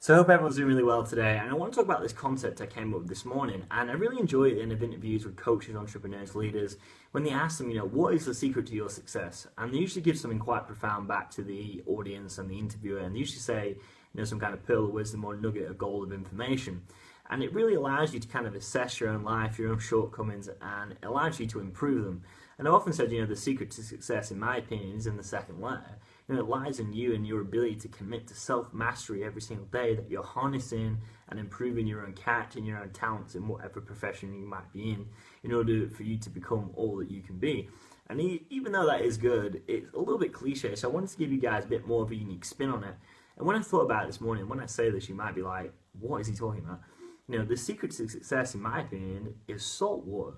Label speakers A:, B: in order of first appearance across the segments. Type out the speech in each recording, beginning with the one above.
A: So I hope everyone's doing really well today, and I want to talk about this concept I came up with this morning, and I really enjoy it in interviews with coaches, entrepreneurs, leaders, when they ask them, what is the secret to your success? And they usually give something quite profound back to the audience and the interviewer, and they usually say, some kind of pearl of wisdom or nugget of gold of information. And it really allows you to kind of assess your own life, your own shortcomings, and it allows you to improve them. And I've often said, the secret to success, in my opinion, is in the second layer. It lies in you and your ability to commit to self-mastery every single day, that you're harnessing and improving your own character and your own talents in whatever profession you might be in order for you to become all that you can be. And even though that is good, it's a little bit cliche, so I wanted to give you guys a bit more of a unique spin on it. And when I thought about it this morning, when I say this, you might be like, what is he talking about? The secret to success, in my opinion, is salt water.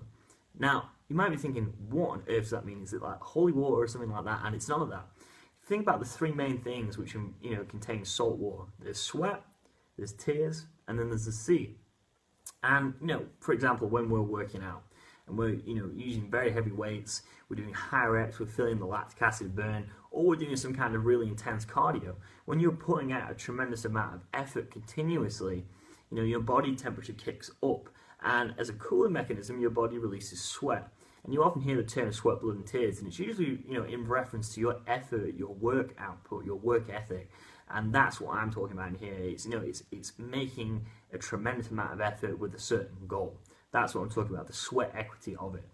A: Now, you might be thinking, what on earth does that mean? Is it like holy water or something like that? And it's none of that. Think about the three main things which contain salt water. There's sweat, there's tears, and then there's the sea. And for example, when we're working out and we're using very heavy weights, we're doing high reps, we're feeling the lactic acid burn, or we're doing some kind of really intense cardio. When you're putting out a tremendous amount of effort continuously, your body temperature kicks up, and as a cooling mechanism, your body releases sweat. And you often hear the term sweat, blood, and tears, and it's usually, in reference to your effort, your work output, your work ethic, and that's what I'm talking about in here. It's, it's making a tremendous amount of effort with a certain goal. That's what I'm talking about, the sweat equity of it.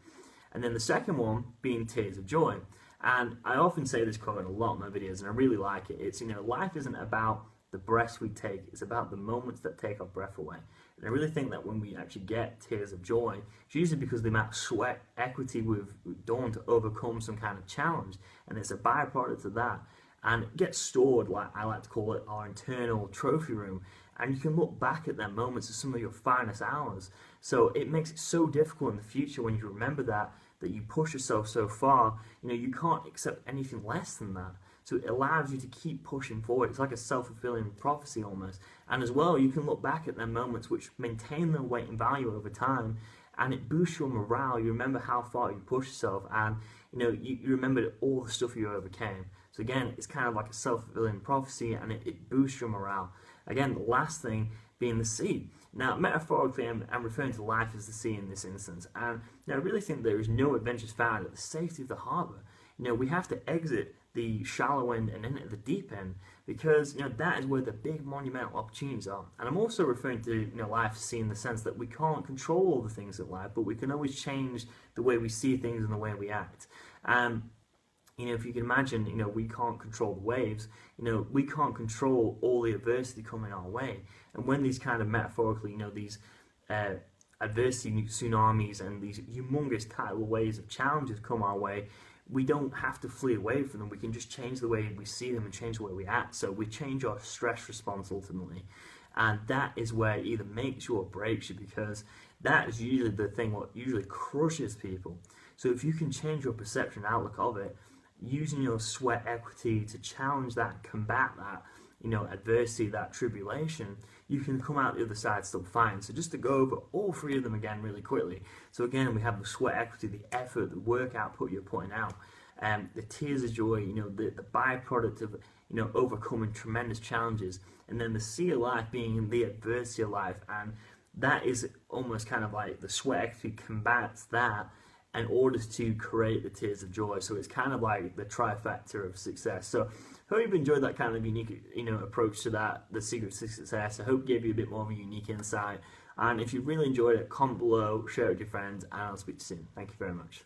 A: And then the second one being tears of joy. And I often say this quote in a lot of my videos, and I really like it. It's, life isn't about the breaths we take, it's about the moments that take our breath away. And I really think that when we actually get tears of joy, it's usually because the amount of sweat equity we've done to overcome some kind of challenge, and it's a byproduct of that. And it gets stored, like I like to call it, our internal trophy room, and you can look back at them moments as some of your finest hours. So it makes it so difficult in the future when you remember that you push yourself so far, you can't accept anything less than that. So it allows you to keep pushing forward. It's like a self-fulfilling prophecy almost. And as well, you can look back at them moments which maintain their weight and value over time, and it boosts your morale. You remember how far you pushed yourself, and you remember all the stuff you overcame. So again, it's kind of like a self-fulfilling prophecy, and it boosts your morale. Again, the last thing being the sea. Now, metaphorically, I'm referring to life as the sea in this instance, and I really think there is no adventures found at the safety of the harbour. We have to exit the shallow end and enter the deep end, because that is where the big monumental opportunities are. And I'm also referring to life as sea in the sense that we can't control all the things in life, but we can always change the way we see things and the way we act. If you can imagine, we can't control the waves, we can't control all the adversity coming our way. And when these kind of metaphorically, these adversity tsunamis and these humongous tidal waves of challenges come our way, we don't have to flee away from them. We can just change the way we see them and change the way we act. So we change our stress response ultimately. And that is where it either makes you or breaks you, because that is usually the thing what usually crushes people. So if you can change your perception outlook of it, using your sweat equity to challenge that, combat that, adversity, that tribulation, you can come out the other side still fine. So just to go over all three of them again really quickly. So again, we have the sweat equity, the effort, the work output you're putting out, the tears of joy, the byproduct of overcoming tremendous challenges, and then the sea of life being the adversity of life. And that is almost kind of like the sweat equity combats that in order to create the tears of joy. So it's kind of like the trifecta of success. So I hope you've enjoyed that kind of unique approach to that, the secret to success. I hope it gave you a bit more of a unique insight. And if you really enjoyed it, comment below, share it with your friends, and I'll speak to you soon. Thank you very much.